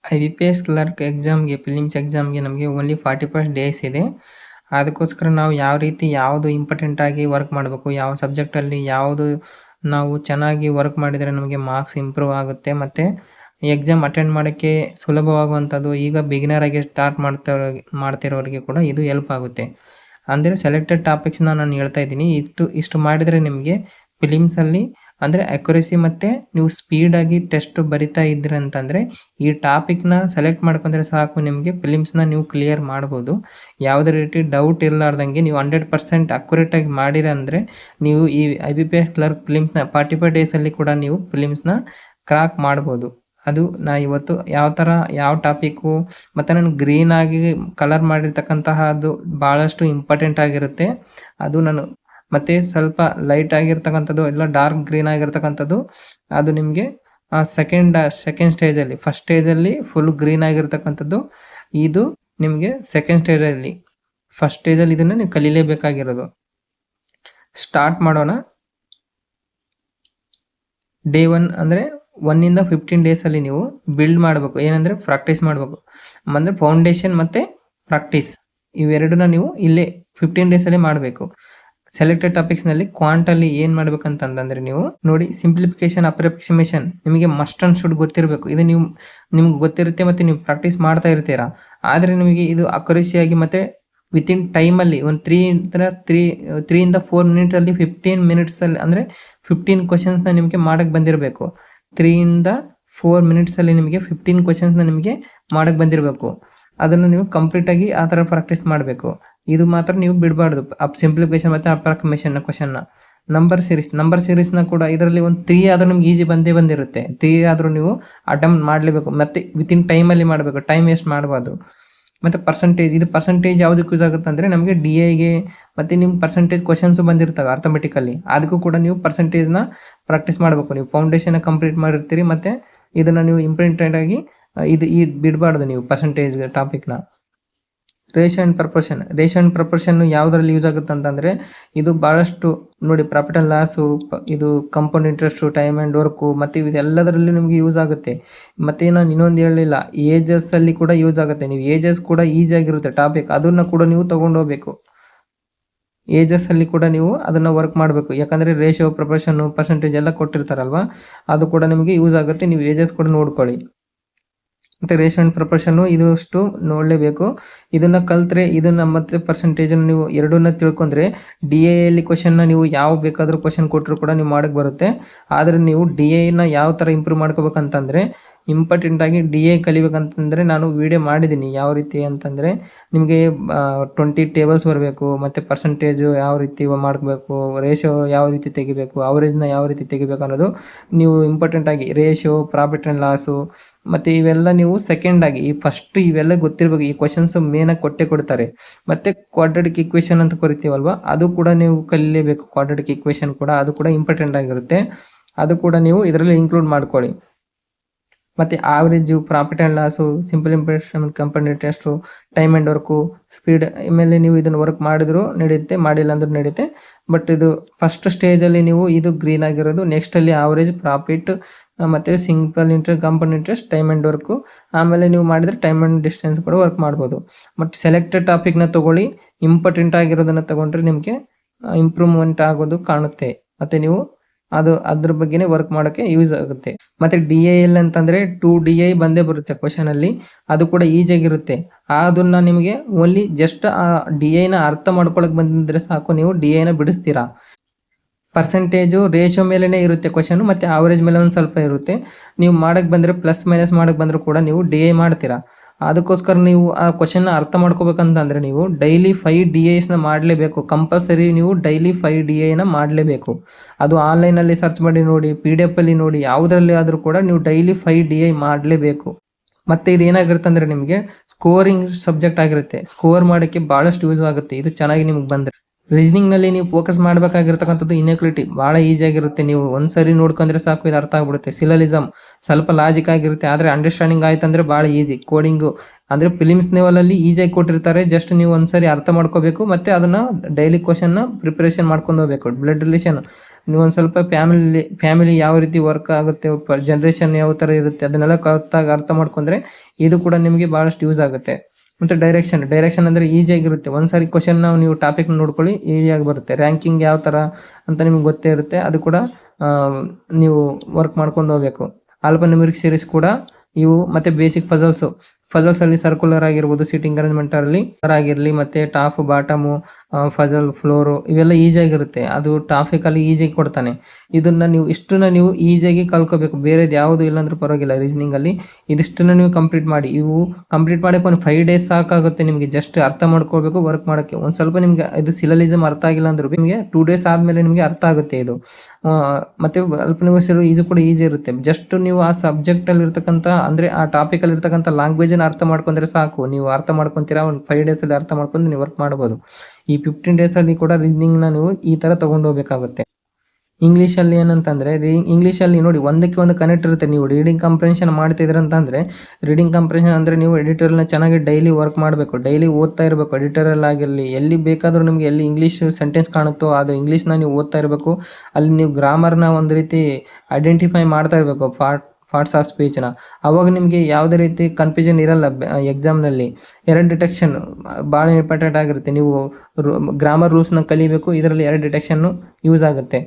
IBPS clerk ಎಕ್ಸಾಮ್‌ಗೆ prelims ಎಕ್ಸಾಮ್‌ಗೆ ನಮಗೆ ಓನ್ಲಿ 41 ಡೇಸ್ ಇದೆ. ಅದಕ್ಕೋಸ್ಕರ ನಾವು ಯಾವ ರೀತಿ ಯಾವುದು ಇಂಪಾರ್ಟೆಂಟ್ ಆಗಿ ವರ್ಕ್ ಮಾಡಬೇಕು, ಯಾವ ಸಬ್ಜೆಕ್ಟಲ್ಲಿ ಯಾವುದು ನಾವು ಚೆನ್ನಾಗಿ ವರ್ಕ್ ಮಾಡಿದರೆ ನಮಗೆ ಮಾರ್ಕ್ಸ್ ಇಂಪ್ರೂವ್ ಆಗುತ್ತೆ ಮತ್ತು ಎಕ್ಸಾಮ್ ಅಟೆಂಡ್ ಮಾಡೋಕ್ಕೆ ಸುಲಭವಾಗುವಂಥದ್ದು. ಈಗ ಬಿಗಿನರ್ ಆಗಿ ಸ್ಟಾರ್ಟ್ ಮಾಡ್ತಿರೋರಿಗೆ ಕೂಡ ಇದು ಹೆಲ್ಪ್ ಆಗುತ್ತೆ. ಅಂದರೆ ಸೆಲೆಕ್ಟೆಡ್ ಟಾಪಿಕ್ಸ್ನ ನಾನು ಹೇಳ್ತಾ ಇದ್ದೀನಿ. ಇಷ್ಟು ಮಾಡಿದರೆ ನಿಮಗೆ ಪ್ರಿಲಿಮ್ಸಲ್ಲಿ ಅಂದರೆ ಅಕ್ಯುರಸಿ ಮತ್ತು ನೀವು ಸ್ಪೀಡಾಗಿ ಟೆಸ್ಟ್ ಬರಿತಾ ಇದ್ರಿ ಅಂತಂದರೆ ಈ ಟಾಪಿಕ್ನ ಸೆಲೆಕ್ಟ್ ಮಾಡ್ಕೊಂಡ್ರೆ ಸಾಕು, ನಿಮಗೆ ಪ್ರಿಲಿಮ್ಸ್ನ ನೀವು ಕ್ಲಿಯರ್ ಮಾಡ್ಬೋದು. ಯಾವುದೇ ರೀತಿ ಡೌಟ್ ಇರಲಾರ್ದಂಗೆ ನೀವು 100% ಅಕ್ಯುರೇಟಾಗಿ ಮಾಡಿರಂದರೆ ನೀವು ಈ IBPS ಕ್ಲರ್ಕ್ ಪ್ರಿಲಿಮ್ಸ್ನ 45 ಡೇಸಲ್ಲಿ ಕೂಡ ನೀವು ಪ್ರಿಲಿಮ್ಸ್ನ ಕ್ರಾಕ್ ಮಾಡ್ಬೋದು. ಅದು ನಾ ಇವತ್ತು ಯಾವ ಟಾಪಿಕ್ಕು ಮತ್ತು ನಾನು ಗ್ರೀನಾಗಿ ಕಲರ್ ಮಾಡಿರ್ತಕ್ಕಂತಹ ಅದು ಭಾಳಷ್ಟು ಇಂಪಾರ್ಟೆಂಟ್ ಆಗಿರುತ್ತೆ. ಅದು ನಾನು ಮತ್ತು ಸ್ವಲ್ಪ ಲೈಟ್ ಆಗಿರ್ತಕ್ಕಂಥದ್ದು ಎಲ್ಲ ಡಾರ್ಕ್ ಗ್ರೀನ್ ಆಗಿರ್ತಕ್ಕಂಥದ್ದು ಅದು ನಿಮಗೆ ಸೆಕೆಂಡ್ ಸ್ಟೇಜಲ್ಲಿ, ಫಸ್ಟ್ ಸ್ಟೇಜಲ್ಲಿ ಫುಲ್ ಗ್ರೀನ್ ಆಗಿರ್ತಕ್ಕಂಥದ್ದು, ಇದು ನಿಮಗೆ ಸೆಕೆಂಡ್ ಸ್ಟೇಜಲ್ಲಿ. ಫಸ್ಟ್ ಸ್ಟೇಜಲ್ಲಿ ಇದನ್ನು ನೀವು ಕಲೀಲೇಬೇಕಾಗಿರೋದು. ಸ್ಟಾರ್ಟ್ ಮಾಡೋಣ. ಡೇ 1 ಅಂದರೆ 1 ಇಂದ 15 ಡೇಸಲ್ಲಿ ನೀವು ಬಿಲ್ಡ್ ಮಾಡಬೇಕು. ಏನಂದರೆ ಪ್ರಾಕ್ಟೀಸ್ ಮಾಡಬೇಕು. ಅಂದರೆ ಫೌಂಡೇಶನ್ ಮತ್ತು ಪ್ರಾಕ್ಟೀಸ್ ಇವೆರಡನ್ನ ನೀವು ಇಲ್ಲೇ 15 ಡೇಸಲ್ಲೇ ಮಾಡಬೇಕು. ಸೆಲೆಕ್ಟೆಡ್ ಟಾಪಿಕ್ಸ್ನಲ್ಲಿ ಕ್ವಾಂಟಲ್ಲಿ ಏನು ಮಾಡ್ಬೇಕಂತಂದರೆ ನೀವು ನೋಡಿ, ಸಿಂಪ್ಲಿಫಿಕೇಶನ್, ಅಪ್ರಾಕ್ಸಿಮೇಷನ್ ನಿಮಗೆ ಮಸ್ಟ್ ಆ್ಯಂಡ್ ಶುಡ್ ಗೊತ್ತಿರಬೇಕು. ಇದು ನಿಮ್ಗೆ ಗೊತ್ತಿರುತ್ತೆ ಮತ್ತು ನೀವು ಪ್ರಾಕ್ಟೀಸ್ ಮಾಡ್ತಾ ಇರ್ತೀರಾ. ಆದರೆ ನಿಮಗೆ ಇದು ಅಕ್ಯುರಸಿಯಾಗಿ ಮತ್ತು ವಿತಿನ್ ಟೈಮಲ್ಲಿ ಒಂದು 3 ಇಂದ 4 ಮಿನಿಟಲ್ಲಿ 15 ಮಿನಿಟ್ಸಲ್ಲಿ ಅಂದರೆ 15 ಕ್ವಶನ್ಸ್ನ ನಿಮಗೆ ಮಾಡೋಕ್ಕೆ ಬಂದಿರಬೇಕು. 3 ಇಂದ 4 ಮಿನಿಟ್ಸಲ್ಲಿ ನಿಮಗೆ 15 ಕ್ವಶನ್ಸ್ನ ನಿಮಗೆ ಮಾಡೋಕ್ಕೆ ಬಂದಿರಬೇಕು. ಅದನ್ನು ನೀವು ಕಂಪ್ಲೀಟಾಗಿ ಆ ಥರ ಪ್ರಾಕ್ಟೀಸ್ ಮಾಡಬೇಕು. ಇದು ಮಾತ್ರ ನೀವು ಬಿಡಬಾರ್ದು. ಸಿಂಪ್ಲಿಫಿಕೇಶನ್ ಮತ್ತು ಅಪ್ರಾಕ್ಸಿಮೇಷನ್ನ ಕ್ವಶನ್ನ. ನಂಬರ್ ಸೀರೀಸ್ನ ಕೂಡ ಇದರಲ್ಲಿ ಒಂದು 3 ಆದರೂ ನಿಮ್ಗೆ ಈಸಿ ಬಂದಿರುತ್ತೆ. 3 ಆದರೂ ನೀವು ಅಟೆಂಪ್ಟ್ ಮಾಡಲೇಬೇಕು ಮತ್ತು ವಿತಿನ್ ಟೈಮಲ್ಲಿ ಮಾಡಬೇಕು. ಟೈಮ್ ವೇಸ್ಟ್ ಮಾಡಬಾರ್ದು. ಮತ್ತು ಇದು ಪರ್ಸೆಂಟೇಜ್ ಯಾವುದಕ್ಕೆ ಯೂಸ್ ಆಗುತ್ತೆ ಅಂದರೆ ನಮಗೆ DIಗೆ ಮತ್ತು ನಿಮ್ಮ ಪರ್ಸೆಂಟೇಜ್ ಕ್ವಶನ್ಸು ಬಂದಿರ್ತವೆ ಆರ್ಥಮೆಟಿಕಲಿ. ಅದಕ್ಕೂ ಕೂಡ ನೀವು ಪರ್ಸೆಂಟೇಜ್ನ ಪ್ರಾಕ್ಟೀಸ್ ಮಾಡಬೇಕು. ನೀವು ಫೌಂಡೇಶನ್ನ ಕಂಪ್ಲೀಟ್ ಮಾಡಿರ್ತೀರಿ ಮತ್ತು ಇದನ್ನು ನೀವು ಇಂಪಾರ್ಟೆಂಟ್ ಆಗಿ ಬಿಡಬಾರ್ದು ನೀವು ಪರ್ಸೆಂಟೇಜ್ ಟಾಪಿಕ್ನ. ರೇಷಿಯೋ ಆ್ಯಂಡ್ ಪ್ರಪೋರ್ಷನ್ನು ಯಾವುದರಲ್ಲಿ ಯೂಸ್ ಆಗುತ್ತೆ ಅಂತಂದರೆ ಇದು ಭಾಳಷ್ಟು ನೋಡಿ, ಪ್ರಾಫಿಟ್ ಆ್ಯಂಡ್ ಲಾಸು, ಇದು compound interest, time and work ಮತ್ತು ಇದೆಲ್ಲದರಲ್ಲೂ ನಿಮಗೆ ಯೂಸ್ ಆಗುತ್ತೆ. ಮತ್ತು ನಾನು ಇನ್ನೊಂದು ಹೇಳಲಿಲ್ಲ, ಏಜಸ್ಸಲ್ಲಿ ಕೂಡ ಯೂಸ್ ಆಗುತ್ತೆ. ನೀವು ಏಜಸ್ ಕೂಡ ಈಸಿಯಾಗಿರುತ್ತೆ ಟಾಪಿಕ್, ಅದನ್ನು ಕೂಡ ನೀವು ತೊಗೊಂಡೋಗ್ಬೇಕು. ಏಜಸ್ಸಲ್ಲಿ ಕೂಡ ನೀವು ಅದನ್ನು ವರ್ಕ್ ಮಾಡಬೇಕು. ಯಾಕಂದರೆ ರೇಷಿಯೋ, ಪ್ರಪೋರ್ಷನ್ನು, ಪರ್ಸೆಂಟೇಜ್ ಎಲ್ಲ ಕೊಟ್ಟಿರ್ತಾರಲ್ವ, ಅದು ಕೂಡ ನಿಮಗೆ ಯೂಸ್ ಆಗುತ್ತೆ. ನೀವು ಏಜಸ್ ಕೂಡ ನೋಡ್ಕೊಳ್ಳಿ. ಮತ್ತು ರೇಷಿಯೋ ಆ್ಯಂಡ್ ಪ್ರಪೋರ್ಷನ್ನು ಇದಷ್ಟು ನೋಡಲೇಬೇಕು. ಇದನ್ನು ಕಲ್ತ್ರೆ ಇದನ್ನು ಮತ್ತು ಪರ್ಸೆಂಟೇಜನ್ನು ನೀವು ಎರಡನ್ನ ತಿಳ್ಕೊಂಡ್ರೆ DIಯಲ್ಲಿ ಕ್ವಶನ್ನ ನೀವು ಯಾವ ಬೇಕಾದರೂ ಕ್ವಶನ್ ಕೊಟ್ಟರು ಕೂಡ ನೀವು ಮಾಡೋಕ್ಕೆ ಬರುತ್ತೆ. ಆದರೆ ನೀವು DIನ ಯಾವ ಥರ ಇಂಪ್ರೂವ್ ಮಾಡ್ಕೋಬೇಕಂತಂದರೆ ಇಂಪಾರ್ಟೆಂಟಾಗಿ DI ಕಲಿಬೇಕಂತಂದರೆ ನಾನು ವಿಡಿಯೋ ಮಾಡಿದ್ದೀನಿ. ಯಾವ ರೀತಿ ಅಂತಂದರೆ ನಿಮಗೆ 20 ಟೇಬಲ್ಸ್ ಬರಬೇಕು ಮತ್ತು ಪರ್ಸೆಂಟೇಜು ಯಾವ ರೀತಿ ಮಾಡ್ಕೋಬೇಕು, ರೇಷಿಯೋ ಯಾವ ರೀತಿ ತೆಗಿಬೇಕು, ಅವರೇಜ್ನ ಯಾವ ರೀತಿ ತೆಗಿಬೇಕು ಅನ್ನೋದು ನೀವು ಇಂಪಾರ್ಟೆಂಟಾಗಿ ರೇಷಿಯೋ, ಪ್ರಾಫಿಟ್ ಆ್ಯಂಡ್ ಲಾಸು ಮತ್ತು ಇವೆಲ್ಲ ನೀವು ಸೆಕೆಂಡಾಗಿ ಫಸ್ಟು ಇವೆಲ್ಲ ಗೊತ್ತಿರಬೇಕು. ಈ ಕ್ವಶನ್ಸು ಮೇನಾಗಿ ಕೊಡ್ತಾರೆ. ಮತ್ತು ಕ್ವಾಡ್ರಾಟಿಕ್ ಈಕ್ವೇಷನ್ ಅಂತ ಕರಿತೀವಲ್ವ, ಅದು ಕೂಡ ನೀವು ಕಲಿಯಲೇಬೇಕು. ಕ್ವಾಡ್ರಾಟಿಕ್ ಈಕ್ವೇಷನ್ ಕೂಡ ಅದು ಕೂಡ ಇಂಪಾರ್ಟೆಂಟ್ ಆಗಿರುತ್ತೆ. ಅದು ಕೂಡ ನೀವು ಇದರಲ್ಲಿ ಇನ್ಕ್ಲೂಡ್ ಮಾಡ್ಕೊಳ್ಳಿ. ಮತ್ತು average, profit and loss, simple impression, compound interest, time and work, speed ಮೇಲೆ ನೀವು ಇದನ್ನು ವರ್ಕ್ ಮಾಡಿದ್ರು ನಡೆಯುತ್ತೆ, ಮಾಡಿಲ್ಲ ಅಂದ್ರೂ ನಡೆಯುತ್ತೆ. ಬಟ್ ಇದು ಫಸ್ಟ್ ಸ್ಟೇಜಲ್ಲಿ ನೀವು ಇದು ಗ್ರೀನ್ ಆಗಿರೋದು, ನೆಕ್ಸ್ಟಲ್ಲಿ ಆವ್ರೇಜ್, ಪ್ರಾಫಿಟ್ ಮತ್ತು simple interest, compound interest, time and work, ಆಮೇಲೆ ನೀವು ಮಾಡಿದರೆ ಟೈಮ್ ಆ್ಯಂಡ್ ಡಿಸ್ಟೆನ್ಸ್ ಕೂಡ ವರ್ಕ್ ಮಾಡ್ಬೋದು. ಮತ್ತು ಸೆಲೆಕ್ಟೆಡ್ ಟಾಪಿಕ್ನ ತೊಗೊಳ್ಳಿ. ಇಂಪಾರ್ಟೆಂಟ್ ಆಗಿರೋದನ್ನು ತೊಗೊಂಡ್ರೆ ನಿಮಗೆ ಇಂಪ್ರೂವ್ಮೆಂಟ್ ಆಗೋದು ಕಾಣುತ್ತೆ ಮತ್ತು ನೀವು ಅದ್ರ ಬಗ್ಗೆನೇ ವರ್ಕ್ ಮಾಡೋಕ್ಕೆ ಯೂಸ್ ಆಗುತ್ತೆ. ಮತ್ತು DIL ಅಂತಂದರೆ 2 DI ಬಂದೇ ಬರುತ್ತೆ ಕ್ವಶನಲ್ಲಿ, ಅದು ಕೂಡ ಈಸಿಯಾಗಿರುತ್ತೆ. ಅದನ್ನು ನಿಮಗೆ ಓನ್ಲಿ ಜಸ್ಟ್ ಆ DIನ ಅರ್ಥ ಮಾಡ್ಕೊಳಕ್ಕೆ ಬಂದಿದ್ರೆ ಸಾಕು, ನೀವು DIನ ಬಿಡಿಸ್ತೀರಾ. ಪರ್ಸೆಂಟೇಜು, ರೇಷಿಯೋ ಮೇಲೇ ಇರುತ್ತೆ ಕ್ವಶನು ಮತ್ತು ಆವರೇಜ್ ಮೇಲೆ ಒಂದು ಸ್ವಲ್ಪ ಇರುತ್ತೆ. ನೀವು ಮಾಡೋಕ್ಕೆ ಬಂದರೆ ಪ್ಲಸ್ ಮೈನಸ್ ಮಾಡೋಕ್ಕೆ ಬಂದರೂ ಕೂಡ ನೀವು DI ಮಾಡ್ತೀರಾ. ಅದಕ್ಕೋಸ್ಕರ ನೀವು ಆ ಕ್ವಶನ್ನ ಅರ್ಥ ಮಾಡ್ಕೋಬೇಕಂತಂದರೆ ನೀವು ಡೈಲಿ 5 DIಸ್ನ ಮಾಡಲೇಬೇಕು. ಕಂಪಲ್ಸರಿ ನೀವು ಡೈಲಿ 5 DIನ ಮಾಡಲೇಬೇಕು. ಅದು ಆನ್ಲೈನಲ್ಲಿ ಸರ್ಚ್ ಮಾಡಿ ನೋಡಿ, PDF ನೋಡಿ, ಯಾವುದರಲ್ಲಿ ಆದರೂ ಕೂಡ ನೀವು ಡೈಲಿ 5 DI ಮಾಡಲೇಬೇಕು. ಮತ್ತು ಇದು ಏನಾಗಿರುತ್ತೆ ಅಂದರೆ ನಿಮಗೆ ಸ್ಕೋರಿಂಗ್ ಸಬ್ಜೆಕ್ಟ್ ಆಗಿರುತ್ತೆ. ಸ್ಕೋರ್ ಮಾಡೋಕ್ಕೆ ಭಾಳಷ್ಟು ಯೂಸ್ ಆಗುತ್ತೆ ಇದು ಚೆನ್ನಾಗಿ ನಿಮಗೆ ಬಂದರೆ. ರೀಸನಿಂಗ್ನಲ್ಲಿ ನೀವು ಫೋಕಸ್ ಮಾಡಬೇಕಾಗಿರ್ತಕ್ಕಂಥದ್ದು ಇನ್ಎಕ್ಲಿಟಿ ಭಾಳ ಈಸಿಯಾಗಿರುತ್ತೆ. ನೀವು ಒಂದ್ಸರಿ ನೋಡ್ಕೊಂಡ್ರೆ ಸಾಕು, ಇದು ಅರ್ಥ ಆಗ್ಬಿಡುತ್ತೆ. ಸಿಲಲಿಸಮ್ ಸ್ವಲ್ಪ ಲಾಜಿಕ್ ಆಗಿರುತ್ತೆ, ಆದರೆ ಅಂಡರ್ಸ್ಟ್ಯಾಂಡಿಂಗ್ ಆಯ್ತು ಅಂದರೆ ಭಾಳ ಈಸಿ. ಕೋಡಿಂಗು ಅಂದರೆ ಫಿಲಿಮ್ಸ್ ಲೆವೆಲಲ್ಲಿ ಈಸಿಯಾಗಿ ಕೊಟ್ಟಿರ್ತಾರೆ, ಜಸ್ಟ್ ನೀವು ಒಂದ್ಸರಿ ಅರ್ಥ ಮಾಡ್ಕೋಬೇಕು ಮತ್ತು ಅದನ್ನು ಡೈಲಿ ಕ್ವಶನ್ನ ಪ್ರಿಪ್ರೇಷನ್ ಮಾಡ್ಕೊಂಡು ಹೋಗ್ಬೇಕು. ಬ್ಲಡ್ ರಿಲೇಷನ್ ನೀವು ಒಂದು ಸ್ವಲ್ಪ ಫ್ಯಾಮಿಲಿ ಯಾವ ರೀತಿ ವರ್ಕ್ ಆಗುತ್ತೆ, ಜನ್ರೇಷನ್ ಯಾವ ಥರ ಇರುತ್ತೆ, ಅದನ್ನೆಲ್ಲ ಕರೆಕ್ಟಾಗಿ ಅರ್ಥ ಮಾಡ್ಕೊಂಡ್ರೆ ಇದು ಕೂಡ ನಿಮಗೆ ಭಾಳಷ್ಟು ಯೂಸ್ ಆಗುತ್ತೆ. ಮತ್ತು ಡೈರೆಕ್ಷನ್ ಅಂದರೆ ಈಸಿಯಾಗಿರುತ್ತೆ. ಒಂದು ಸಾರಿ ಕ್ವಶನ್ನ ನೀವು ಟಾಪಿಕ್ ನೋಡ್ಕೊಳ್ಳಿ, ಈಸಿಯಾಗಿ ಬರುತ್ತೆ. ರ್ಯಾಂಕಿಂಗ್ ಯಾವ ಥರ ಅಂತ ನಿಮ್ಗೆ ಗೊತ್ತೇ ಇರುತ್ತೆ, ಅದು ಕೂಡ ನೀವು ವರ್ಕ್ ಮಾಡ್ಕೊಂಡು ಹೋಗಬೇಕು. ಆಲ್ಫಾನ್ಯೂಮೆರಿಕ್ ಸೀರೀಸ್ ಕೂಡ ಇವು, ಮತ್ತು ಬೇಸಿಕ್ ಫಜಲ್ಸಲ್ಲಿ ಸರ್ಕ್ಯುಲರ್ ಆಗಿರ್ಬೋದು, ಸಿಟ್ಟಿಂಗ್ ಅರೇಂಜ್ಮೆಂಟಲ್ಲಿ ಆಗಿರಲಿ, ಮತ್ತು ಟಾಪ್ ಬಾಟಮು, ಫಜಲ್ ಫ್ಲೋರು ಇವೆಲ್ಲ ಈಸಿಯಾಗಿರುತ್ತೆ. ಅದು ಟಾಪಿಕಲ್ಲಿ ಈಸಿಯಾಗಿ ಕೊಡ್ತಾನೆ. ಇದನ್ನು ನೀವು ಈಸಿಯಾಗಿ ಕಲ್ಕೋಬೇಕು. ಬೇರೆದು ಯಾವುದು ಇಲ್ಲಾಂದ್ರೂ ಪರವಾಗಿಲ್ಲ. ರೀಸನಿಂಗಲ್ಲಿ ಇದಿಷ್ಟನ್ನು ನೀವು ಕಂಪ್ಲೀಟ್ ಮಾಡಿ. ಇವು ಕಂಪ್ಲೀಟ್ ಮಾಡೋಕ್ಕೆ ಒಂದು 5 days ಸಾಕಾಗುತ್ತೆ ನಿಮಗೆ. ಜಸ್ಟ್ ಅರ್ಥ ಮಾಡ್ಕೊಳ್ಬೇಕು, ವರ್ಕ್ ಮಾಡೋಕ್ಕೆ. ಒಂದು ಸ್ವಲ್ಪ ನಿಮಗೆ ಇದು ಸಿಲಲಿಸಮ್ ಅರ್ಥ ಆಗಿಲ್ಲ ಅಂದ್ರೂ ನಿಮಗೆ 2 days ಆದಮೇಲೆ ನಿಮಗೆ ಅರ್ಥ ಆಗುತ್ತೆ ಇದು. ಮತ್ತು ಅಲ್ಪನಿವರ್ಸರು ಈಜು ಕೂಡ ಈಸಿ ಇರುತ್ತೆ. ಜಸ್ಟ್ ನೀವು ಆ ಸಬ್ಜೆಕ್ಟಲ್ಲಿ ಇರ್ತಕ್ಕಂಥ ಅಂದರೆ ಆ ಟಾಪಿಕಲ್ಲಿ ಇರ್ತಕ್ಕಂಥ ಲ್ಯಾಂಗ್ವೇಜನ್ನು ಅರ್ಥ ಮಾಡ್ಕೊಂಡ್ರೆ ಸಾಕು. ನೀವು ಅರ್ಥ ಮಾಡ್ಕೊತೀರಾ, ಒಂದು 5 daysಲ್ಲಿ ಅರ್ಥ ಮಾಡ್ಕೊಂಡು ನೀವು ವರ್ಕ್ ಮಾಡ್ಬೋದು. ಈ 15 daysಲ್ಲಿ ಕೂಡ ರೀಸನಿಂಗ್ನ ನೀವು ಈ ಥರ ತೊಗೊಂಡು ಹೋಗ್ಬೇಕಾಗುತ್ತೆ. ಇಂಗ್ಲೀಷಲ್ಲಿ ಏನಂತಂದರೆ ಇಂಗ್ಲೀಷಲ್ಲಿ ನೋಡಿ, ಒಂದಕ್ಕೆ ಒಂದು ಕನೆಕ್ಟ್ ಇರುತ್ತೆ. ನೀವು ರೀಡಿಂಗ್ ಕಂಪ್ರೆನ್ಷನ್ ಮಾಡ್ತಿದ್ದೀರ ಅಂತಂದರೆ, ರೀಡಿಂಗ್ ಕಂಪ್ರೆನ್ಷನ್ ಅಂದರೆ ನೀವು ಎಡಿಟರ್ನ ಚೆನ್ನಾಗಿ ಡೈಲಿ ವರ್ಕ್ ಮಾಡಬೇಕು, ಡೈಲಿ ಓದ್ತಾ ಇರಬೇಕು. ಎಡಿಟರಲ್ಲಿ ಆಗಿರಲಿ, ಎಲ್ಲಿ ಬೇಕಾದರೂ ನಿಮಗೆ ಎಲ್ಲಿ ಇಂಗ್ಲೀಷ್ ಸೆಂಟೆನ್ಸ್ ಕಾಣುತ್ತೋ ಅದು ಇಂಗ್ಲೀಷ್ನ ನೀವು ಓದ್ತಾ ಇರಬೇಕು. ಅಲ್ಲಿ ನೀವು ಗ್ರಾಮರ್ನ ಒಂದು ರೀತಿ ಐಡೆಂಟಿಫೈ ಮಾಡ್ತಾ ಇರಬೇಕು, ಪಾರ್ಟ್ಸ್ ಆಫ್ ಸ್ಪೀಚ್ನ. ಅವಾಗ ನಿಮಗೆ ಯಾವುದೇ ರೀತಿ ಕನ್ಫ್ಯೂಷನ್ ಇರಲ್ಲ. ಎಕ್ಸಾಮ್ನಲ್ಲಿ ಎರರ್ ಡಿಟೆಕ್ಷನ್ ಭಾಳ ಇಂಪಾರ್ಟೆಂಟ್ ಆಗಿರುತ್ತೆ. ನೀವು ಗ್ರಾಮರ್ ರೂಲ್ಸ್ನ ಕಲಿಬೇಕು, ಇದರಲ್ಲಿ ಎರರ್ ಡಿಟೆಕ್ಷನ್ನು ಯೂಸ್ ಆಗುತ್ತೆ.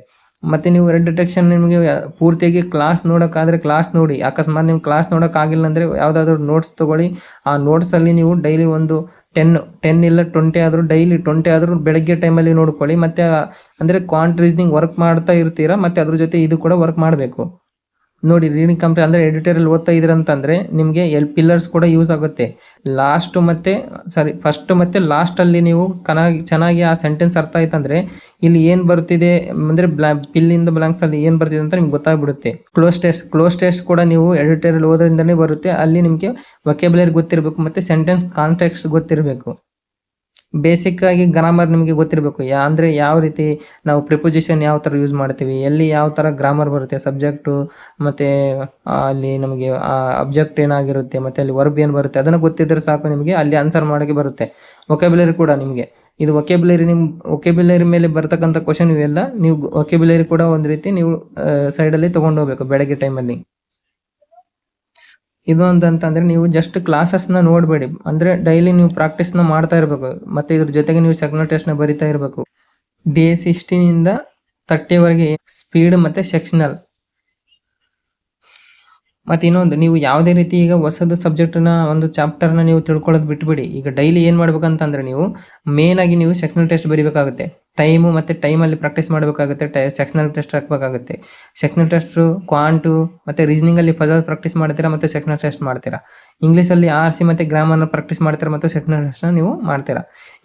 ಮತ್ತು ನೀವು ಎರರ್ ಡಿಟೆಕ್ಷನ್ ನಿಮಗೆ ಪೂರ್ತಿಯಾಗಿ ಕ್ಲಾಸ್ ನೋಡೋಕ್ಕಾದರೆ ಕ್ಲಾಸ್ ನೋಡಿ. ಅಕಸ್ಮಾತ್ ನೀವು ಕ್ಲಾಸ್ ನೋಡೋಕ್ಕಾಗಿಲ್ಲ ಅಂದರೆ ಯಾವುದಾದ್ರೂ ನೋಟ್ಸ್ ತೊಗೊಳ್ಳಿ. ಆ ನೋಟ್ಸಲ್ಲಿ ನೀವು ಡೈಲಿ ಒಂದು 10 ಇಲ್ಲ 20 ಆದರೂ, ಡೈಲಿ 20 ಆದರೂ ಬೆಳಗ್ಗೆ ಟೈಮಲ್ಲಿ ನೋಡ್ಕೊಳ್ಳಿ. ಮತ್ತು ಅಂದರೆ ಕ್ವಾಂಟ್ ರೀಸನಿಂಗ್ ವರ್ಕ್ ಮಾಡ್ತಾ ಇರ್ತೀರಾ, ಮತ್ತು ಅದ್ರ ಜೊತೆ ಇದು ಕೂಡ ವರ್ಕ್ ಮಾಡಬೇಕು. ನೋಡಿ, ರೀಡಿಂಗ್ ಅಂದರೆ ಎಡಿಟರಲ್ಲಿ ಓದ್ತಾ ಇದ್ದೀರಂತಂದರೆ ನಿಮಗೆ ಪಿಲ್ಲರ್ಸ್ ಕೂಡ ಯೂಸ್ ಆಗುತ್ತೆ. ಫಸ್ಟ್ ಮತ್ತು ಲಾಸ್ಟಲ್ಲಿ ನೀವು ಚೆನ್ನಾಗಿ ಆ ಸೆಂಟೆನ್ಸ್ ಅರ್ಥ ಆಯ್ತಂದರೆ ಇಲ್ಲಿ ಏನು ಬರ್ತಿದೆ ಅಂದರೆ ಪಿಲ್ಲಿಂದ ಬ್ಲಾಂಕ್ಸಲ್ಲಿ ಏನು ಬರ್ತಿದೆ ಅಂತ ನಿಮ್ಗೆ ಗೊತ್ತಾಗ್ಬಿಡುತ್ತೆ. ಕ್ಲೋಸ್ ಟೆಸ್ಟ್ ಕೂಡ ನೀವು ಎಡಿಟರಲ್ಲಿ ಓದೋದ್ರಿಂದಲೇ ಬರುತ್ತೆ. ಅಲ್ಲಿ ನಿಮಗೆ ವೊಕ್ಯಾಬ್ಯುಲರಿ ಗೊತ್ತಿರಬೇಕು ಮತ್ತು ಸೆಂಟೆನ್ಸ್ ಕಾಂಟೆಕ್ಸ್ಟ್ ಗೊತ್ತಿರಬೇಕು. ಬೇಸಿಕ್ ಆಗಿ ಗ್ರಾಮರ್ ನಿಮಗೆ ಗೊತ್ತಿರಬೇಕು. ಅಂದರೆ ಯಾವ ರೀತಿ ನಾವು ಪ್ರಿಪೊಸಿಷನ್ ಯಾವ ಥರ ಯೂಸ್ ಮಾಡ್ತೀವಿ, ಎಲ್ಲಿ ಯಾವ ಥರ ಗ್ರಾಮರ್ ಬರುತ್ತೆ, ಸಬ್ಜೆಕ್ಟು ಮತ್ತು ಅಲ್ಲಿ ನಮಗೆ ಅಬ್ಜೆಕ್ಟ್ ಏನಾಗಿರುತ್ತೆ, ಮತ್ತು ಅಲ್ಲಿ ವರ್ಬ್ ಏನು ಬರುತ್ತೆ, ಅದನ್ನು ಗೊತ್ತಿದ್ದರೆ ಸಾಕು, ನಿಮಗೆ ಅಲ್ಲಿ ಆನ್ಸರ್ ಮಾಡೋಕ್ಕೆ ಬರುತ್ತೆ. ವೊಕ್ಯಾಬ್ಯುಲರಿ ಕೂಡ ನಿಮಗೆ ಇದು ವೊಕ್ಯಾಬ್ಯುಲರಿ ಮೇಲೆ ಬರ್ತಕ್ಕಂಥ ಕ್ವಶನ್ ಇವೆಲ್ಲ ನೀವು ವೊಕ್ಯಾಬ್ಯುಲರಿ ಕೂಡ ಒಂದು ರೀತಿ ನೀವು ಸೈಡಲ್ಲಿ ತೊಗೊಂಡು ಹೋಗ್ಬೇಕು ಬೆಳಗ್ಗೆ ಟೈಮಲ್ಲಿ. ಇದು ಅಂತಂದರೆ ನೀವು ಜಸ್ಟ್ ಕ್ಲಾಸಸ್ನ ನೋಡಬೇಡಿ, ಅಂದರೆ ಡೈಲಿ ನೀವು ಪ್ರಾಕ್ಟೀಸ್ನ ಮಾಡ್ತಾ ಇರಬೇಕು. ಮತ್ತು ಇದ್ರ ಜೊತೆಗೆ ನೀವು ಸೆಕ್ಷನಲ್ ಟೆಸ್ಟ್ನ ಬರಿತಾ ಇರಬೇಕು. Day 16ಇಂದ 30ವರೆಗೆ ಸ್ಪೀಡ್ ಮತ್ತು ಸೆಕ್ಷನಲ್. ಮತ್ತು ಇನ್ನೊಂದು, ನೀವು ಯಾವುದೇ ರೀತಿ ಈಗ ಹೊಸದು ಸಬ್ಜೆಕ್ಟನ್ನ ಒಂದು ಚಾಪ್ಟರ್ನ ನೀವು ತಿಳ್ಕೊಳ್ಳೋದು ಬಿಟ್ಬಿಡಿ. ಈಗ ಡೈಲಿ ಏನು ಮಾಡ್ಬೇಕಂತಂದರೆ ನೀವು ಮೇನಾಗಿ ನೀವು ಸೆಕ್ಷನಲ್ ಟೆಸ್ಟ್ ಬರೀಬೇಕಾಗುತ್ತೆ. ಟೈಮು ಮತ್ತು ಟೈಮಲ್ಲಿ ಪ್ರಾಕ್ಟೀಸ್ ಮಾಡಬೇಕಾಗುತ್ತೆ. ಸೆಕ್ಷನಲ್ ಟೆಸ್ಟ್ ಹಾಕಬೇಕಾಗುತ್ತೆ. ಸೆಕ್ಷನಲ್ ಟೆಸ್ಟು ಕ್ವಾಂಟು ಮತ್ತು ರೀಸನಿಂಗಲ್ಲಿ ಫಜಲ್ ಪ್ರಾಕ್ಟೀಸ್ ಮಾಡ್ತೀರಾ ಮತ್ತು ಸೆಕ್ಷನಲ್ ಟೆಸ್ಟ್ ಮಾಡ್ತೀರಾ. ಇಂಗ್ಲೀಷಲ್ಲಿ RC ಮತ್ತು ಗ್ರಾಮರ್ನ ಪ್ರಾಕ್ಟೀಸ್ ಮಾಡ್ತೀರಾ ಮತ್ತು ಸೆಕ್ಷನಲ್ ಟೆಸ್ಟ್ನ ನೀವು ಮಾಡ್ತೀರಾ.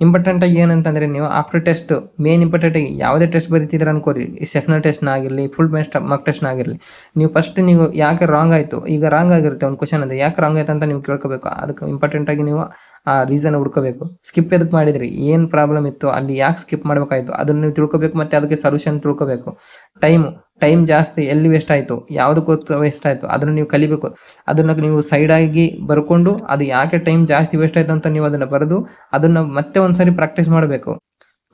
ಇಂಪಾರ್ಟೆಂಟಾಗಿ ಏನಂತಂದರೆ ನೀವು ಆಫ್ಟರ್ ಟೆಸ್ಟ್ ಮೇನ್ ಇಂಪಾರ್ಟೆಂಟಾಗಿ ಯಾವುದೇ ಟೆಸ್ಟ್ ಬರೀತಿದ್ದೀರ ಅನ್ಕೋರಿ, ಈ ಸೆಕ್ಷನಲ್ ಟೆಸ್ಟ್ನ ಆಗಿರಲಿ, ಫುಲ್ ಮಾರ್ಕ್ ಟೆಸ್ಟ್ನ ಆಗಿರಲಿ, ನೀವು ಫಸ್ಟ್ ನೀವು ಯಾಕೆ ರಾಂಗ್ ಆಯಿತು, ಈಗ ರಾಂಗ್ ಆಗಿರುತ್ತೆ ಒಂದು ಕ್ವಶನ್, ಅದು ಯಾಕೆ ರಾಂಗ್ ಆಯ್ತು ಅಂತ ನೀವು ಕೇಳ್ಕೋಬೇಕು. ಅದಕ್ಕೆ ಇಂಪಾರ್ಟೆಂಟಾಗಿ ನೀವು ಆ ರೀಸನ್ ಹುಡ್ಕೋಬೇಕು. ಸ್ಕಿಪ್ ಎದಕ್ಕೆ ಮಾಡಿದ್ರಿ, ಏನು ಪ್ರಾಬ್ಲಮ್ ಇತ್ತು, ಅಲ್ಲಿ ಯಾಕೆ ಸ್ಕಿಪ್ ಮಾಡಬೇಕಾಯಿತು ಅದನ್ನು ನೀವು ತಿಳ್ಕೊಬೇಕು ಮತ್ತು ಅದಕ್ಕೆ ಸೊಲ್ಯೂಷನ್ ತಿಳ್ಕೊಬೇಕು. ಟೈಮ್ ಜಾಸ್ತಿ ಎಲ್ಲಿ ವೇಸ್ಟ್ ಆಯಿತು, ಯಾವುದಕ್ಕೋಸ್ಕರ ವೇಸ್ಟ್ ಆಯಿತು ಅದನ್ನು ನೀವು ಕಲಿಬೇಕು. ಅದನ್ನು ನೀವು ಸೈಡಾಗಿ ಬರ್ಕೊಂಡು ಅದು ಯಾಕೆ ಟೈಮ್ ಜಾಸ್ತಿ ವೇಸ್ಟ್ ಆಯಿತು ಅಂತ ನೀವು ಅದನ್ನು ಬರೆದು ಅದನ್ನು ಮತ್ತೆ ಒಂದು ಸಾರಿ ಪ್ರಾಕ್ಟೀಸ್ ಮಾಡಬೇಕು.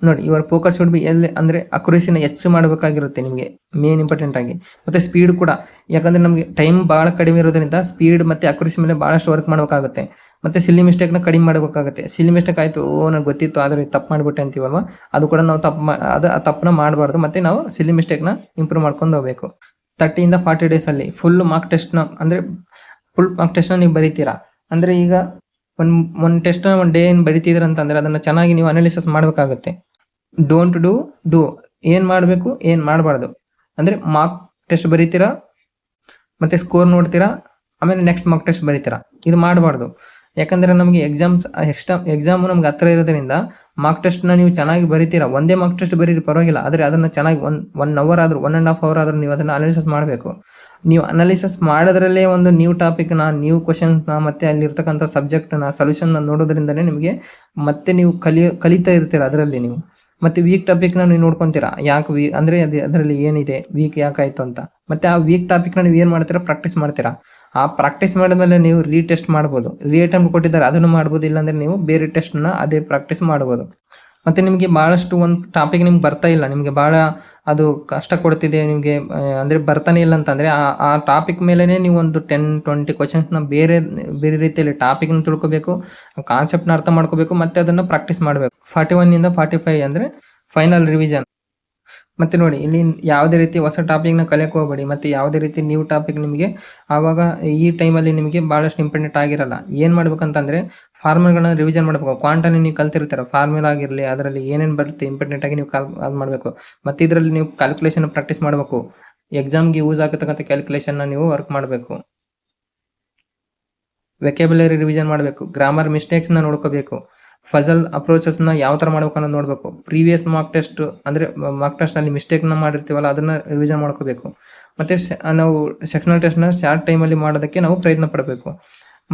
ನೋಡಿ, ಇವರ ಫೋಕಸ್ ಶುಡ್ ಬಿ ಎಲ್ಲಿ ಅಂದರೆ ಅಕ್ಯುರೇಸಿನ ಹೆಚ್ಚು ಮಾಡಬೇಕಾಗಿರುತ್ತೆ ನಿಮಗೆ ಮೇನ್ ಇಂಪಾರ್ಟೆಂಟಾಗಿ. ಮತ್ತು ಸ್ಪೀಡ್ ಕೂಡ, ಯಾಕಂದರೆ ನಮಗೆ ಟೈಮ್ ಭಾಳ ಕಡಿಮೆ ಇರೋದ್ರಿಂದ ಸ್ಪೀಡ್ ಮತ್ತು ಅಕ್ಯುರೇಸಿ ಮೇಲೆ ಭಾಳಷ್ಟು ವರ್ಕ್ ಮಾಡಬೇಕಾಗುತ್ತೆ. ಮತ್ತು ಸಿಲ್ಲಿ ಮಿಸ್ಟೇಕ್ನ ಕಡಿಮೆ ಮಾಡಬೇಕಾಗುತ್ತೆ. ಸಿಲ್ಲಿ ಮಿಸ್ಟೇಕ್ ಆಯಿತು, ನನಗೆ ಗೊತ್ತಿತ್ತು ಆದರೆ ತಪ್ಪು ಮಾಡಿಬಿಟ್ಟೆ ಅಂತೀವಲ್ವ, ಅದು ಕೂಡ ನಾವು ತಪ್ಪನ್ನ ಮಾಡಬಾರ್ದು. ಮತ್ತು ನಾವು ಸಿಲ್ಲಿ ಮಿಸ್ಟೇಕ್ನ ಇಂಪ್ರೂವ್ ಮಾಡ್ಕೊಂಡು ಹೋಗಬೇಕು. 30ಇಂದ 40 ಡೇಸಲ್ಲಿ ಫುಲ್ ಮಾರ್ಕ್ ಟೆಸ್ಟ್ನ ನೀವು ಬರೀತೀರಾ. ಅಂದರೆ ಈಗ ಒಂದು ಟೆಸ್ಟ್ನ ಒಂದು ಡೇ ಏನು ಬರಿತಿದ್ದೀರ ಅಂತಂದರೆ ಅದನ್ನು ಚೆನ್ನಾಗಿ ನೀವು ಅನಾಲಿಸಿಸ್ ಮಾಡಬೇಕಾಗುತ್ತೆ. ಡೋಂಟ್ ಡೂ ಏನು ಮಾಡಬೇಕು, ಏನು ಮಾಡಬಾರ್ದು. ಅಂದರೆ ಮಾರ್ಕ್ ಟೆಸ್ಟ್ ಬರೀತೀರಾ ಮತ್ತು ಸ್ಕೋರ್ ನೋಡ್ತೀರಾ, ಆಮೇಲೆ ನೆಕ್ಸ್ಟ್ ಮಾರ್ಕ್ ಟೆಸ್ಟ್ ಬರೀತೀರಾ. ಇದು ಮಾಡಬಾರ್ದು. ಯಾಕಂದರೆ ನಮಗೆ ಎಕ್ಸಾಮು ನಮ್ಗೆ ಹತ್ರ ಇರೋದ್ರಿಂದ ಮಾರ್ಕ್ ಟೆಸ್ಟ್ನ ನೀವು ಚೆನ್ನಾಗಿ ಬರೀತೀರಾ. ಒಂದೇ ಮಾರ್ಕ್ ಟೆಸ್ಟ್ ಬರೀರಿ ಪರವಾಗಿಲ್ಲ, ಆದರೆ ಅದನ್ನು ಚೆನ್ನಾಗಿ 1 hour ಆದರೂ 1.5 hour ಆದರೂ ನೀವು ಅದನ್ನು ಅನಾಲಿಸಿಸ್ ಮಾಡಬೇಕು. ನೀವು ಅನಾಲಿಸಿಸ್ ಮಾಡೋದ್ರಲ್ಲೇ ಒಂದು ನ್ಯೂ ಟಾಪಿಕ್ನ, ನ್ಯೂ ಕ್ವಶನ್ಸ್ನ ಮತ್ತು ಅಲ್ಲಿರ್ತಕ್ಕಂಥ ಸಬ್ಜೆಕ್ಟ್ನ ಸೊಲ್ಯೂಷನ್ನ ನೋಡೋದ್ರಿಂದಲೇ ನಿಮಗೆ ಮತ್ತೆ ನೀವು ಕಲಿತಾ ಇರ್ತೀರ ಅದರಲ್ಲಿ ನೀವು. ಮತ್ತು ವೀಕ್ ಟಾಪಿಕ್ನ ನೀವು ನೋಡ್ಕೊತೀರಾ, ಯಾಕೆ ಅಂದರೆ ಅದರಲ್ಲಿ ಏನಿದೆ, ವೀಕ್ ಯಾಕಾಯಿತು ಅಂತ. ಮತ್ತು ಆ ವೀಕ್ ಟಾಪಿಕ್ನ ನೀವು ಏನು ಮಾಡ್ತೀರಾ, ಪ್ರಾಕ್ಟೀಸ್ ಮಾಡ್ತೀರಾ. ಆ ಪ್ರಾಕ್ಟೀಸ್ ಮಾಡಿದ್ಮೇಲೆ ನೀವು ರೀಟೆಸ್ಟ್ ಮಾಡ್ಬೋದು, ಅಟೆಂಪ್ಟ್ ಕೊಟ್ಟಿದ್ದಾರೆ ಅದನ್ನು ಮಾಡ್ಬೋದು, ಇಲ್ಲಾಂದರೆ ನೀವು ಬೇರೆ ಟೆಸ್ಟ್ನ ಅದೇ ಪ್ರಾಕ್ಟೀಸ್ ಮಾಡ್ಬೋದು. ಮತ್ತು ನಿಮಗೆ ಭಾಳಷ್ಟು ಒಂದು ಟಾಪಿಕ್ ನಿಮ್ಗೆ ಬರ್ತಾ ಇಲ್ಲ, ನಿಮಗೆ ಭಾಳ ಅದು ಕಷ್ಟ ಕೊಡ್ತಿದೆ ನಿಮಗೆ, ಅಂದರೆ ಬರ್ತಾನೆ ಇಲ್ಲ ಅಂತಂದರೆ ಆ ಟಾಪಿಕ್ ಮೇಲೇ ನೀವು ಒಂದು 10-20 ಕ್ವಶನ್ಸ್ನ ಬೇರೆ ಬೇರೆ ರೀತಿಯಲ್ಲಿ ಟಾಪಿಕ್ನ ತಿಳ್ಕೊಬೇಕು, ಕಾನ್ಸೆಪ್ಟ್ನ ಅರ್ಥ ಮಾಡ್ಕೋಬೇಕು, ಮತ್ತು ಅದನ್ನು ಪ್ರಾಕ್ಟೀಸ್ ಮಾಡಬೇಕು. 41 45 ಅಂದರೆ ಫೈನಲ್ ರಿವಿಷನ್. ಮತ್ತು ನೋಡಿ, ಇಲ್ಲಿ ಯಾವುದೇ ರೀತಿ ಹೊಸ ಟಾಪಿಕ್ನ ಕಲಿಯೋಕೆ ಹೋಗಬೇಡಿ, ಮತ್ತು ಯಾವುದೇ ರೀತಿ ನ್ಯೂ ಟಾಪಿಕ್ ನಿಮಗೆ ಆವಾಗ ಈ ಟೈಮಲ್ಲಿ ನಿಮಗೆ ಭಾಳಷ್ಟು ಇಂಪಾರ್ಟೆಂಟ್ ಆಗಿರಲ್ಲ. ಏನು ಮಾಡ್ಬೇಕಂತಂದರೆ ಫಾರ್ಮುಲಾಗಳನ್ನ ರಿವಿಷನ್ ಮಾಡಬೇಕು. ಕ್ವಾಂಟಲ್ಲಿ ನೀವು ಕಲ್ತಿರ್ತೀರ, ಫಾರ್ಮುಲಾ ಆಗಿರಲಿ, ಅದರಲ್ಲಿ ಏನೇನು ಬರುತ್ತೆ ಇಂಪಾರ್ಟೆಂಟಾಗಿ ನೀವು ಅದು ಮಾಡಬೇಕು. ಮತ್ತು ಇದರಲ್ಲಿ ನೀವು ಕ್ಯಾಲ್ಕುಲೇಷನ್ ಪ್ರಾಕ್ಟೀಸ್ ಮಾಡಬೇಕು. ಎಕ್ಸಾಮ್ಗೆ ಯೂಸ್ ಆಗತಕ್ಕಂಥ ಕ್ಯಾಲ್ಕುಲೇಷನ್ನ ನೀವು ವರ್ಕ್ ಮಾಡಬೇಕು. ವೆಕ್ಯಾಬುಲರಿ ರಿವಿಷನ್ ಮಾಡಬೇಕು. ಗ್ರಾಮರ್ ಮಿಸ್ಟೇಕ್ಸ್ನ ನೋಡ್ಕೋಬೇಕು. ಫಜಲ್ ಅಪ್ರೋಚಸ್ನ ಯಾವ ಥರ ಮಾಡ್ಬೇಕು ಅನ್ನೋದು ನೋಡಬೇಕು. ಪ್ರೀವಿಯಸ್ ಮಾರ್ಕ್ ಟೆಸ್ಟ್ ಅಂದರೆ ಮಾರ್ಕ್ ಟೆಸ್ಟ್ನಲ್ಲಿ ಮಿಸ್ಟೇಕ್ನ ಮಾಡಿರ್ತೀವಲ್ಲ ಅದನ್ನು ರಿವಿಷನ್ ಮಾಡ್ಕೋಬೇಕು. ಮತ್ತು ನಾವು ಸೆಕ್ಷನಲ್ ಟೆಸ್ಟ್ನ ಶಾರ್ಟ್ ಟೈಮಲ್ಲಿ ಮಾಡೋದಕ್ಕೆ ನಾವು ಪ್ರಯತ್ನ ಪಡಬೇಕು.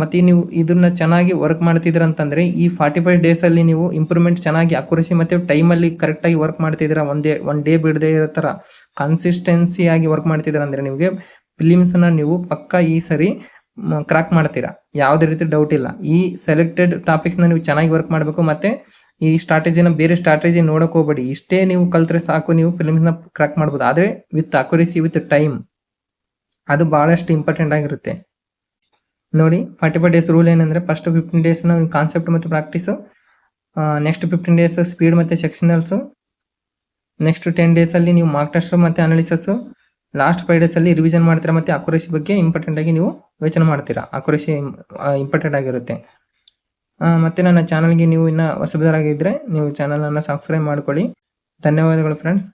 ಮತ್ತು ನೀವು ಇದನ್ನು ಚೆನ್ನಾಗಿ ವರ್ಕ್ ಮಾಡ್ತಿದ್ದೀರ ಅಂತಂದರೆ ಈ 45 ಡೇಸಲ್ಲಿ ನೀವು ಇಂಪ್ರೂವ್ಮೆಂಟ್ ಚೆನ್ನಾಗಿ ಅಕ್ಯುರಸಿ ಮತ್ತು ಟೈಮಲ್ಲಿ ಕರೆಕ್ಟಾಗಿ ವರ್ಕ್ ಮಾಡ್ತಿದ್ದೀರ, ಒನ್ ಡೇ ಬಿಡದೇ ಇರೋ ಥರ ಕನ್ಸಿಸ್ಟೆನ್ಸಿಯಾಗಿ ವರ್ಕ್ ಮಾಡ್ತಿದ್ದೀರ ಅಂದರೆ ನಿಮಗೆ ಫಿಲಿಮ್ಸ್ನ ನೀವು ಪಕ್ಕ ಈ ಸರಿ ಕ್ರ್ಯಾಕ್ ಮಾಡ್ತೀರಾ, ಯಾವುದೇ ರೀತಿ ಡೌಟ್ ಇಲ್ಲ. ಈ ಸೆಲೆಕ್ಟೆಡ್ ಟಾಪಿಕ್ಸ್ನ ನೀವು ಚೆನ್ನಾಗಿ ವರ್ಕ್ ಮಾಡಬೇಕು. ಮತ್ತು ಈ ಸ್ಟ್ರಾಟಜಿನ ಬೇರೆ ಸ್ಟ್ರಾಟಜಿ ನೋಡೋಕೆ ಹೋಗಬೇಡಿ, ಇಷ್ಟೇ ನೀವು ಕಲ್ತ್ರೆ ಸಾಕು, ನೀವು ಫಿಲಿಮ್ಸ್ನ ಕ್ರ್ಯಾಕ್ ಮಾಡ್ಬೋದು. ಆದರೆ ವಿತ್ ಅಕ್ಯುರಸಿ, ವಿತ್ ಟೈಮ್, ಅದು ಭಾಳಷ್ಟು ಇಂಪಾರ್ಟೆಂಟ್ ಆಗಿರುತ್ತೆ. ನೋಡಿ, 45 ಡೇಸ್ ರೂಲ್ ಏನಂದರೆ ಫಸ್ಟ್ 15 ಡೇಸ್ನ ಕಾನ್ಸೆಪ್ಟ್ ಮತ್ತು ಪ್ರಾಕ್ಟೀಸು, ನೆಕ್ಸ್ಟ್ 15 ಡೇಸ್ ಸ್ಪೀಡ್ ಮತ್ತು ಸೆಕ್ಷನಲ್ಸು, ನೆಕ್ಸ್ಟ್ 10 ಡೇಸಲ್ಲಿ ನೀವು ಮಾರ್ಕ್ ಟೆಸ್ಟ್ ಮತ್ತು ಅನಾಲಿಸಿಸು, ಲಾಸ್ಟ್ 5 ಡೇಸಲ್ಲಿ ರಿವಿಷನ್ ಮಾಡ್ತೀರಾ. ಮತ್ತು ಅಕ್ಯುರಸಿ ಬಗ್ಗೆ ಇಂಪಾರ್ಟೆಂಟಾಗಿ ನೀವು ಯೋಚನೆ ಮಾಡ್ತೀರಾ, ಅಕ್ಯುರಸಿ ಇಂಪಾರ್ಟೆಂಟ್ ಆಗಿರುತ್ತೆ. ಮತ್ತು ನನ್ನ ಚಾನಲ್ಗೆ ನೀವು ಇನ್ನೂ ಹೊಸಬರಾಗಿದ್ದರೆ ನೀವು ಚಾನಲನ್ನು ಸಬ್ಸ್ಕ್ರೈಬ್ ಮಾಡ್ಕೊಳ್ಳಿ. ಧನ್ಯವಾದಗಳು ಫ್ರೆಂಡ್ಸ್.